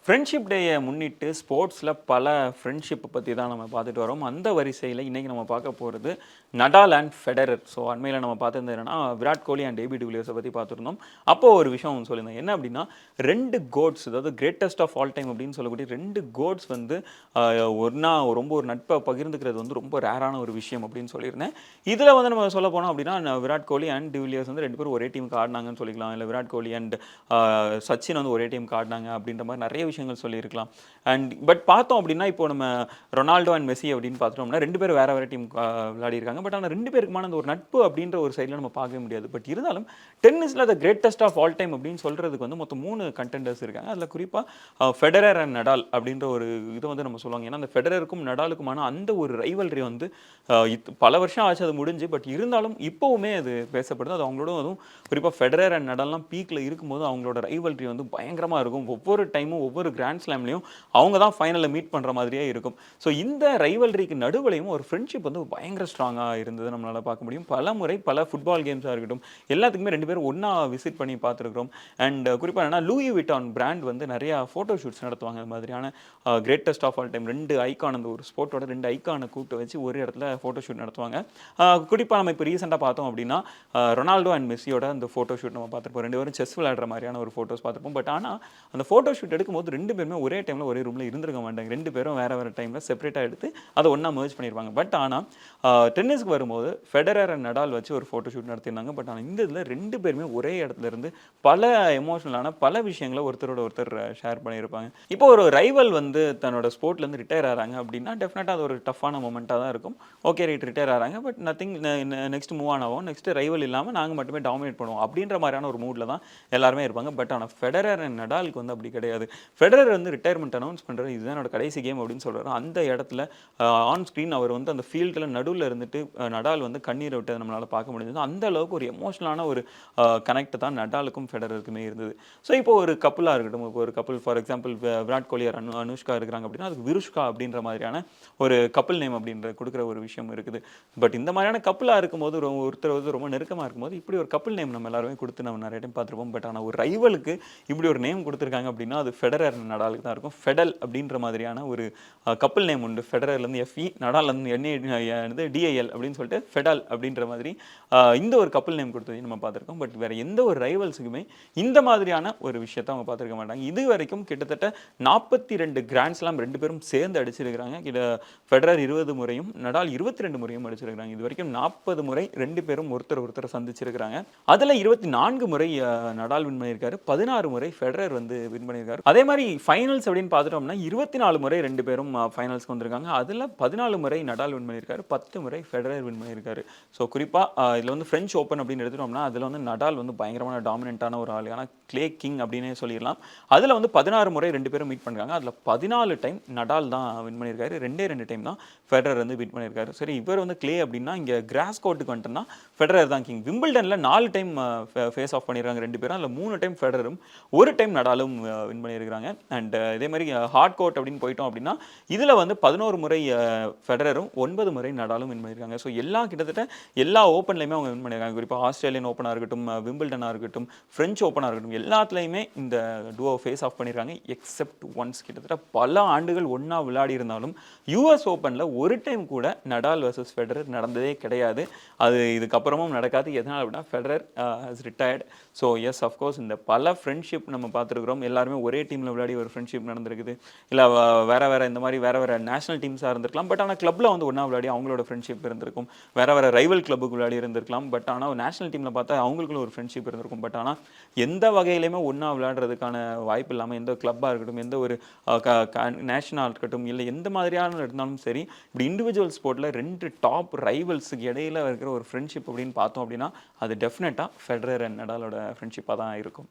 Friendship டேயை முன்னிட்டு ஸ்போர்ட்ஸில் பல ஃப்ரெண்ட்ஷிப் பற்றி தான் நம்ம பார்த்துட்டு வரோம். அந்த வரிசையில் இன்றைக்கி நம்ம பார்க்க போகிறது நடால் அண்ட் ஃபெடரர். ஸோ அண்மையில் நம்ம பார்த்துருந்தது என்னன்னா விராட் கோலி அண்ட் ஏபி டிவிலியர்ஸை பற்றி பார்த்துருந்தோம். அப்போது ஒரு விஷயம் சொல்லியிருந்தேன், என்ன அப்படின்னா 2 கோட்ஸ், அதாவது கிரேட்டஸ்ட் ஆஃப் ஆல் டைம் அப்படின்னு சொல்லக்கூடிய 2 கோட்ஸ் வந்து ஒன்றா ரொம்ப ஒரு நட்பை பகிர்ந்துக்கிறது வந்து ரொம்ப ரேரான ஒரு விஷயம் அப்படின்னு சொல்லியிருந்தேன். இதில் வந்து நம்ம சொல்ல போனோம் அப்படின்னா விராட் கோலி அண்ட் டிவிலியர்ஸ் வந்து 2 பேரும் ஒரே டீமுக்கு ஆடினாங்கன்னு சொல்லிக்கலாம். இல்லை விராட் கோலி அண்ட் சச்சின் வந்து ஒரே டீமுக்கு ஆடினாங்க அப்படின்ற மாதிரி நிறைய விஷயங்கள் சொல்லியிருக்கலாம். பட் பார்த்தோம் அப்படின்னா இப்போ நம்ம ரொனால்டோ அண்ட் மெஸ்ஸி அப்படின்னு பார்த்தோம்னா 2 பேரும் வேற வேற டீம் விளையாடி இருக்காங்க. பட் ஆனால் 2 பேருக்குமான அந்த ஒரு நட்பு அப்படின்ற ஒரு சைடில் நம்ம பார்க்க முடியாது. பட் இருந்தாலும் டென்னிஸில் the greatest of all time அப்படின்னு சொல்றதுக்கு வந்து மொத்தம் 3 கண்டெண்டர்ஸ் இருக்காங்க. அதில் குறிப்பாக ஃபெடரர் அண்ட் நடால் அப்படின்ற ஒரு இதை வந்து நம்ம சொல்லுவாங்க. ஏன்னா அந்த ஃபெடரருக்கும் நடாலுக்குமான அந்த ஒரு ரைவல்ரி வந்து பல வருஷம் ஆச்சு அது முடிஞ்சு. பட் இருந்தாலும் இப்போவுமே அது பேசப்படுது. அது அவங்களோட அதுவும் குறிப்பாக ஃபெடரர் அண்ட் நடால்லாம் பீக்கில் இருக்கும்போது அவங்களோட ரைவல்ரி வந்து பயங்கரமாக இருக்கும். ஒவ்வொரு டைமும் ஒவ்வொரு கிராண்ட் ஸ்லாம்லையும் அவங்க தான் ஃபைனலில் மீட் பண்ணுற மாதிரியே இருக்கும். ஸோ இந்த ரைவல்ரிக்கு நடுவுலையும் ஒரு ஃப்ரெண்ட்ஷிப் வந்து பயங்கர ஸ்ட்ராங்காக இருந்தது நம்மளால் பார்க்க முடியும். பல முறை பல ஃபுட்பால் கேம்ஸாக இருக்கட்டும், எல்லாத்துக்குமே 2 பேரும் ஒன்றா விசிட் பண்ணி பார்த்துருக்குறோம். அண்ட் குறிப்பாக என்னன்னா லூயி விட்டான் பிராண்ட் வந்து நிறையா ஃபோட்டோ ஷூட்ஸ் நடத்துவாங்க. இந்த மாதிரியான greatest of all time 2 icon, அந்த ஒரு ஸ்போர்ட்டோட 2 ஐக்கானை கூப்பிட்டு வச்சு ஒரு இடத்துல ஃபோட்டோ ஷூட் நடத்துவாங்க. குறிப்பாக நம்ம இப்போ ரீசெண்டாக பார்த்தோம் அப்படின்னா ரொனால்டோ அண்ட் மெஸ்ஸியோட அந்த ஃபோட்டோ ஷூட் நம்ம பார்த்துருப்போம். 2 பேரும் செஸ் விளையாடுற மாதிரியான ஒரு ஃபோட்டோஸ் பார்த்துருப்போம். பட் ஆனால் அந்த ஃபோட்டோ ஷூட் எடுக்கும்போது 2 பேருமே ஒரே டைமில் ஒரே ரூமில் இருந்திருக்க மாட்டாங்க. 2 பேரும் வேறு வேறு டைமில் செப்பரேட்டாக எடுத்து அதை ஒன்றா மர்ஜ் பண்ணியிருப்பாங்க. பட் ஆனால் டென்னிஸ்க்கு வரும்போது ஃபெடரர் அண்ட் நடால் வச்சு ஒரு ஃபோட்டோ ஷூட் நடத்தியிருந்தாங்க. பட் ஆனால் இந்த இதில் 2 பேருமே ஒரே இடத்துல இருந்து பல எமோஷனலான பல விஷயங்களை ஒருத்தரோட ஒருத்தர் ஷேர் பண்ணியிருப்பாங்க. இப்போ ஒரு ரைவல் வந்து தன்னோட ஸ்போர்ட்லேருந்து ரிட்டையர் ஆகிறாங்க அப்படின்னா டெஃபினட்டாக அது ஒரு டஃப்பான மூமெண்ட்டாக தான் இருக்கும். ஓகே ரைட், ரிட்டையர் ஆகிறாங்க, but nothing, next move on ஆகும், நெக்ஸ்ட் ரைவல் இல்லாமல் நாங்கள் மட்டுமே டாமினேட் பண்ணுவோம் அப்படின்ற மாதிரியான ஒரு மூடில் தான் எல்லாருமே இருப்பாங்க. பட் ஆனால் ஃபெடரர் அண்ட் நடாலுக்கு வந்து அப்படி கிடையாது. ஃபெடரர் வந்து ரிட்டையர்மெண்ட் அனௌன்ஸ் பண்ணுறாரு, இதுதான் என்னோட கடைசி கேம் அப்படின்னு சொல்கிறாரு. அந்த இடத்துல ஆன் ஸ்க்ரீன் அவர் வந்து அந்த ஃபீல்டில் நடுவில் இருந்துட்டு நடால் வந்து கண்ணீரை விட்டு நம்மளால் பார்க்க முடிஞ்சது. அந்த அளவுக்கு ஒரு எமோஷனலான ஒரு கனெக்ட் தான் நடாலுக்கும் ஃபெடரருக்குமே இருந்தது. ஸோ இப்போ ஒரு கப்புளாக இருக்கட்டும், இப்போ ஒரு couple for example Virat Kohli Anushka இருக்கிறாங்க அப்படின்னா அதுக்கு விருஷ்கா அப்படின்ற மாதிரியான ஒரு கப்புள் நேம் அப்படின்ற கொடுக்குற ஒரு விஷயம் இருக்குது. பட் இந்த மாதிரியான கப்புளாக இருக்கும்போது ஒருத்தர் வந்து ரொம்ப நெருக்கமாக இருக்கும்போது இப்படி ஒரு கப்புள் நேம் நம்ம எல்லாருமே கொடுத்து நம்ம நிறைய டைம் பார்த்துருப்போம். பட் ஆனால் ஒரு ரைவலுக்கு இப்படி ஒரு நேம் கொடுத்துருக்காங்க அப்படின்னா அது ஃபெடரர் நடாலுக்கு தான் இருக்கும். ஃபெடல் அப்படின்ற மாதிரியான ஒரு கப்புள் நேம் உண்டு. ஃபெடரர்லேருந்து எஃப்இ, நடால்லேருந்து என்ஏ டிஐஎல் அப்படின்னு சொல்லிட்டு ஃபெடல் அப்படின்ற மாதிரி இந்த ஒரு கப்புள் நேம் கொடுத்ததையும் நம்ம பார்த்துருக்கோம். பட் வேறு எந்த ஒரு ரைவல்ஸுக்குமே இந்த மாதிரியான ஒரு விஷயத்தை அவங்க பார்த்துருக்க மாட்டாங்க. இது வரைக்கும் கிட்டத்தட்ட 42 கிராண்ட் ஸ்லாம் 2 பேரும் சேர்ந்து அடிச்சிருக்கிறாங்க. ஃபெடரர் 20 முறையும் நடால் 22 முறையும் அடிச்சிருக்கிறாங்க. இது வரைக்கும் 40 முறை 2 பேரும் ஒருத்தர் சந்திச்சிருக்கிறாங்க. அதில் 24 முறை நடால் வின் பண்ணியிருக்காரு, 16 முறை ஃபெடரர் வந்து வின் பண்ணியிருக்காரு. அதே மாதிரி ஃபைனல்ஸ் அப்படின்னு பார்த்துட்டோம்னா 24 முறை 2 பேரும் ஃபைனல்ஸ்க்கு வந்திருக்காங்க. அதில் 14 முறை நடால் வின் பண்ணியிருக்காரு, 10 முறை ஃபெடரர் வின் பண்ணியிருக்காரு. ஸோ குறிப்பாக இதில் வந்து ஃப்ரெஞ்ச் ஓப்பன் அப்படின்னு எடுத்துட்டோம்னா அதில் வந்து நடால் வந்து பயங்கரமான டாமினன்ட்டான ஒரு ஆள், ஆனால் கிளே கிங் அப்படின்னே சொல்லிடலாம். அதில் வந்து 16 முறை 2 பேரும் மீட் பண்ணுறாங்க. அதில் 14 டைம் நடால் தான் வின் பண்ணியிருக்காரு, 2 டைம் தான் ஃபெடரர் வந்து வின் பண்ணியிருக்காரு. சரி, இவர் வந்து கிளே அப்படின்னா இங்கே கிராஸ் கோர்ட்டுக்கு வந்துட்டுனா ஃபெடரர் தான் கிங். விம்பிள்டனில் 4 டைம் ஃபேஸ் ஆஃப் பண்ணியிருக்காங்க 2 பேரும். அதில் 3 டைம் ஃபெடரரும் 1 டைம் நடாலும் வின் பண்ணியிருக்காங்க. அண்ட் இதே மாதிரி ஹார்ட் கோர்ட் அப்படின்னு போயிட்டோம் அப்படின்னா இதில் வந்து 11 முறை ஃபெடரரும் 9 முறை நடாலும் வின் பண்ணியிருக்காங்க. ஸோ கிட்டத்தட்ட எல்லா ஓப்பன்லையுமே அவங்க வின் பண்ணியிருக்காங்க. குறிப்பாக ஆஸ்திரேலியன் ஓப்பனாக இருக்கட்டும், விம்பிள்டனாக இருக்கட்டும், ஃப்ரெஞ்ச் ஓப்பனாக இருக்கட்டும், எல்லாத்துலேயுமே இந்த டுவோ ஃபேஸ் ஆஃப் பண்ணியிருக்காங்க. எக்ஸப்ட் ஒன்ஸ், கிட்டத்தட்ட பல ஆண்டுகள் ஒன்றா விளையாடி இருந்தாலும் யூஎஸ் ஓப்பனில் ஒரு டைம் கூட நடால் வர்சஸ் ஃபெடரர் நடந்ததே கிடையாது. அது இதுக்கப்புறமும் நடக்காது. எதனால் அப்படின்னா Federer has retired. So yes, of course இந்த பல ஃப்ரெண்ட்ஷிப் நம்ம பார்த்துருக்குறோம். எல்லாருமே ஒரே டீமில் விளையாடி ஒரு ஃப்ரெண்ட்ஷிப் நடந்திருக்குது. இல்லை வேறு இந்த மாதிரி வேறு நேஷனல் டீம்ஸாக இருந்திருக்கலாம். பட் ஆனால் கிளப்பில் வந்து ஒன்றா விளையாடி அவங்களோட ஃப்ரெண்ட்ஷிப் இருந்திருக்கும். வேறு ரைவல் கிளப்புக்கு விளையாடி இருந்திருக்கலாம். பட் ஆனால் நேஷனல் டீமில் பார்த்தா அவங்களுக்குள்ள ஒரு ஃப்ரெண்ட்ஷிப் இருந்திருக்கும். பட் ஆனால் எந்த வகையிலுமே ஒன்றா விளையாடுறதுக்கான வாய்ப்பு இல்லாமல் எந்த கிளப்பாக இருக்கட்டும், எந்த ஒரு நேஷனலாக இருக்கட்டும், இல்லை எந்த மாதிரியான இருந்தாலும் சரி, இப்படி இண்டிவிஜுவல் ஸ்போர்ட்டில் 2 டாப் ரைவல்ஸுக்கு இடையில இருக்கிற ஒரு ஃப்ரெண்ட்ஷிப் அப்படின்னு பார்த்தோம் அப்படின்னா அது டெஃபினட்டாக ஃபெடரர் அண்ட் நடாலோட ஃப்ரெண்ட்ஷிப்பாக தான் இருக்கும்.